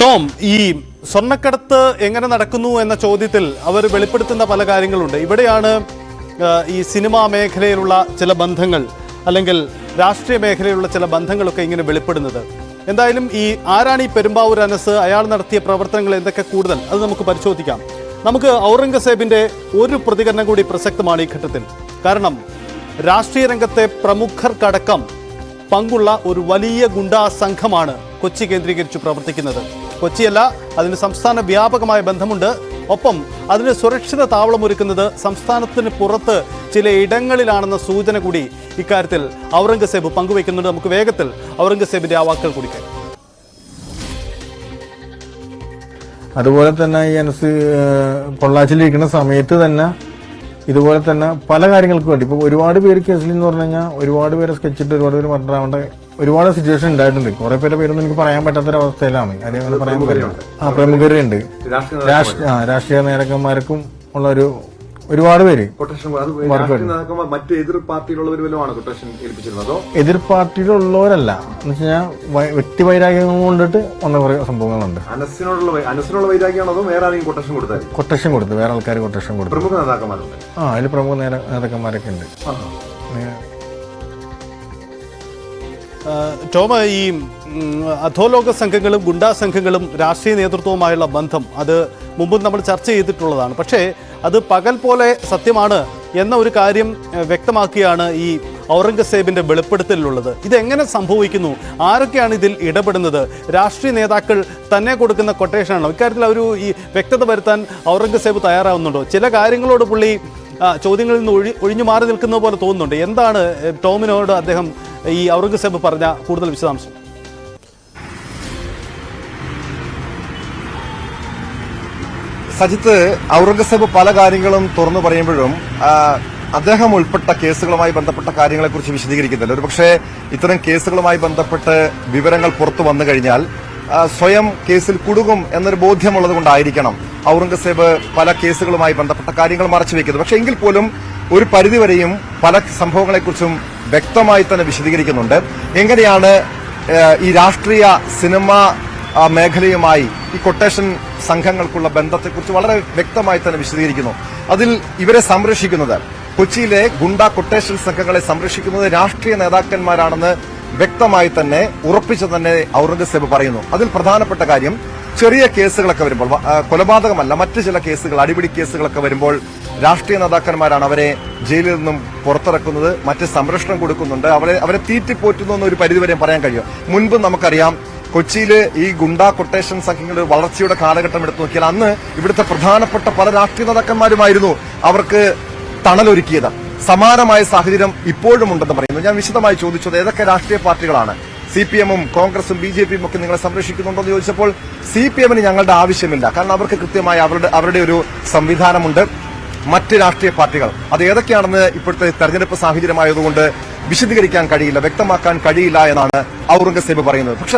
Tom, ഈ സ്വർണ്ണക്കടത്ത് എങ്ങനെ നടക്കുന്നു എന്ന ചോദ്യത്തിൽ അവർ വെളിപ്പെടുത്തുന്ന പല കാര്യങ്ങളുണ്ട്. ഇവിടെയാണ് ഈ സിനിമാ മേഖലയിലുള്ള ചില ബന്ധങ്ങൾ അല്ലെങ്കിൽ രാഷ്ട്രീയ മേഖലയിലുള്ള ചില ബന്ധങ്ങളൊക്കെ ഇങ്ങനെ വെളിപ്പെടുന്നത്. എന്തായാലും ആരാണ് ഈ പെരുമ്പാവൂർ അനസ്, അയാൾ നടത്തിയ പ്രവർത്തനങ്ങൾ എന്തൊക്കെ കൂടുതൽ, അത് നമുക്ക് പരിശോധിക്കാം. നമുക്ക് ഔറംഗസേബിന്റെ ഒരു പ്രതികരണം കൂടി പ്രസക്തമാണ് ഈ ഘട്ടത്തിൽ. കാരണം രാഷ്ട്രീയ രംഗത്തെ പ്രമുഖർക്കടക്കം പങ്കുള്ള ഒരു വലിയ ഗുണ്ടാ സംഘമാണ് കൊച്ചി കേന്ദ്രീകരിച്ച് പ്രവർത്തിക്കുന്നത്. കൊച്ചിയല്ല, അതിന് സംസ്ഥാന വ്യാപകമായ ബന്ധമുണ്ട്. ഒപ്പം അതിന് സുരക്ഷിത താവളമൊരുക്കുന്നത് സംസ്ഥാനത്തിന് പുറത്ത് ചില ഇടങ്ങളിലാണെന്ന സൂചന കൂടി ഇക്കാര്യത്തിൽ ഔറംഗസേബ് പങ്കുവയ്ക്കുന്നുണ്ട്. നമുക്ക് വേഗത്തിൽ ഔറംഗസേബിന്റെ ആ വാക്കുകൾ കൂടി കേൾക്കാം. അതുപോലെ തന്നെ ഈ അനസ് പൊള്ളാച്ചിലിരിക്കുന്ന സമയത്ത് തന്നെ ഇതുപോലെ തന്നെ പല കാര്യങ്ങൾക്ക് വേണ്ടി ഇപ്പൊ ഒരുപാട് പേര് കേസിൽ എന്ന് പറഞ്ഞു കഴിഞ്ഞാൽ ഒരുപാട് പേരെ സ്കെച്ചിട്ട് ഒരുപാട് പേര് മരണാവേണ്ട ഒരുപാട് സിറ്റുവേഷൻ ഉണ്ടായിട്ടുണ്ട്. കുറെ പേരുടെ പേരൊന്നും എനിക്ക് പറയാൻ പറ്റാത്തൊരവസ്ഥയിലാണ്. അതേപോലെ പറയാൻ പറ്റില്ല. പ്രമുഖരുണ്ട്, രാഷ്ട്രീയ നേതാക്കന്മാർക്കും ഉള്ള ഒരുപാട് പേര് എതിർ പാർട്ടിയിലുള്ളവരല്ല എന്ന് വെച്ച് കഴിഞ്ഞാൽ വ്യക്തി വൈരാഗ്യം കൊണ്ടിട്ട് വന്ന കുറെ സംഭവങ്ങളുണ്ട്. കൊട്ടേഷൻ കൊടുത്ത് വേറെ ആൾക്കാർ കൊട്ടേഷൻ കൊടുത്തു. അതിൽ പ്രമുഖ നേതാക്കന്മാരൊക്കെ ഉണ്ട്. ടോമ, ഈ അധോലോക സംഘങ്ങളും ഗുണ്ടാ സംഘങ്ങളും രാഷ്ട്രീയ നേതൃത്വവുമായുള്ള ബന്ധം അത് മുമ്പ് നമ്മൾ ചർച്ച ചെയ്തിട്ടുള്ളതാണ്. പക്ഷേ അത് പകൽ പോലെ സത്യമാണ് എന്ന ഒരു കാര്യം വ്യക്തമാക്കിയാണ് ഈ ഔറംഗസേബിന്റെ വെളിപ്പെടുത്തലിലുള്ളത്. ഇതെങ്ങനെ സംഭവിക്കുന്നു? ആരൊക്കെയാണ് ഇതിൽ ഇടപെടുന്നത്? രാഷ്ട്രീയ നേതാക്കൾ തന്നെ കൊടുക്കുന്ന കൊട്ടേഷനാണോ? ഇക്കാര്യത്തിൽ ഈ വ്യക്തത വരുത്താൻ ഔറംഗസേബ് തയ്യാറാവുന്നുണ്ടോ? ചില കാര്യങ്ങളോട് പുള്ളി ചോദ്യങ്ങളിൽ നിന്ന് ഒഴിഞ്ഞു മാറി നിൽക്കുന്ന പോലെ തോന്നുന്നുണ്ട്. എന്താണ് ടോമിനോട് അദ്ദേഹം ഈ ഔറംഗസേബ് പറഞ്ഞ കൂടുതൽ വിശദാംശം? സജിത്ത്, ഔറംഗസേബ് പല കാര്യങ്ങളും തുറന്നു പറയുമ്പോഴും അദ്ദേഹം ഉൾപ്പെട്ട കേസുകളുമായി ബന്ധപ്പെട്ട കാര്യങ്ങളെക്കുറിച്ച് വിശദീകരിക്കുന്നില്ല. ഒരുപക്ഷെ ഇത്തരം കേസുകളുമായി ബന്ധപ്പെട്ട് വിവരങ്ങൾ പുറത്തു വന്നു കഴിഞ്ഞാൽ സ്വയം കേസിൽ കുടുങ്ങും എന്നൊരു ബോധ്യമുള്ളത് കൊണ്ടായിരിക്കണം ഔറംഗസേബ് പല കേസുകളുമായി ബന്ധപ്പെട്ട കാര്യങ്ങൾ മറച്ചുവെക്കുന്നത്. പക്ഷെ എങ്കിൽ പോലും ഒരു പരിധിവരെയും പല സംഭവങ്ങളെക്കുറിച്ചും വ്യക്തമായി തന്നെ വിശദീകരിക്കുന്നുണ്ട്. എങ്ങനെയാണ് ഈ രാഷ്ട്രീയ സിനിമ മേഖലയുമായി ഈ കൊട്ടേഷൻ സംഘങ്ങൾക്കുള്ള ബന്ധത്തെക്കുറിച്ച് വളരെ വ്യക്തമായി തന്നെ വിശദീകരിക്കുന്നു. അതിൽ ഇവരെ സംരക്ഷിക്കുന്നത്, കൊച്ചിയിലെ ഗുണ്ടാ കൊട്ടേഷൻ സംഘങ്ങളെ സംരക്ഷിക്കുന്നത് രാഷ്ട്രീയ നേതാക്കന്മാരാണെന്ന് വ്യക്തമായി തന്നെ ഉറപ്പിച്ചു തന്നെ ഔറംഗസേബ് പറയുന്നു. അതിൽ പ്രധാനപ്പെട്ട കാര്യം, ചെറിയ കേസുകളൊക്കെ വരുമ്പോൾ, കൊലപാതകമല്ല മറ്റു ചില കേസുകൾ, അടിപിടി കേസുകളൊക്കെ വരുമ്പോൾ രാഷ്ട്രീയ നേതാക്കന്മാരാണ് അവരെ ജയിലിൽ നിന്നും പുറത്തിറക്കുന്നത്, മറ്റ് സംരക്ഷണം കൊടുക്കുന്നുണ്ട്, അവരെ തീറ്റിപ്പോറ്റുന്നു എന്നൊരു പരിധിവരെ പറയാൻ കഴിയും. മുൻപ് നമുക്കറിയാം, കൊച്ചിയില് ഈ ഗുണ്ടാ കൊട്ടേഷൻ സംഘങ്ങളുടെ വളർച്ചയുടെ കാലഘട്ടം എടുത്തു നോക്കിയാൽ അന്ന് ഇവിടുത്തെ പ്രധാനപ്പെട്ട പല രാഷ്ട്രീയ നേതാക്കന്മാരുമായിരുന്നു അവർക്ക് തണലൊരുക്കിയത്. സമാനമായ സാഹചര്യം ഇപ്പോഴും ഉണ്ടെന്ന് പറയുന്നു. ഞാൻ വിശദമായി ചോദിച്ചത് ഏതൊക്കെ രാഷ്ട്രീയ പാർട്ടികളാണ്, CPM-ഉം കോൺഗ്രസും BJP-യും ഒക്കെ നിങ്ങളെ സംരക്ഷിക്കുന്നുണ്ടോ എന്ന് ചോദിച്ചപ്പോൾ CPM-ന് ഞങ്ങളുടെ ആവശ്യമില്ല, കാരണം അവർക്ക് കൃത്യമായി അവരുടെ ഒരു സംവിധാനമുണ്ട്. മറ്റ് രാഷ്ട്രീയ പാർട്ടികൾ അത് ഏതൊക്കെയാണെന്ന് ഇപ്പോഴത്തെ തെരഞ്ഞെടുപ്പ് സാഹചര്യമായതുകൊണ്ട് വിശദീകരിക്കാൻ കഴിയില്ല, വ്യക്തമാക്കാൻ കഴിയില്ല എന്നാണ് ഔറംഗസേബ് പറയുന്നത്. പക്ഷെ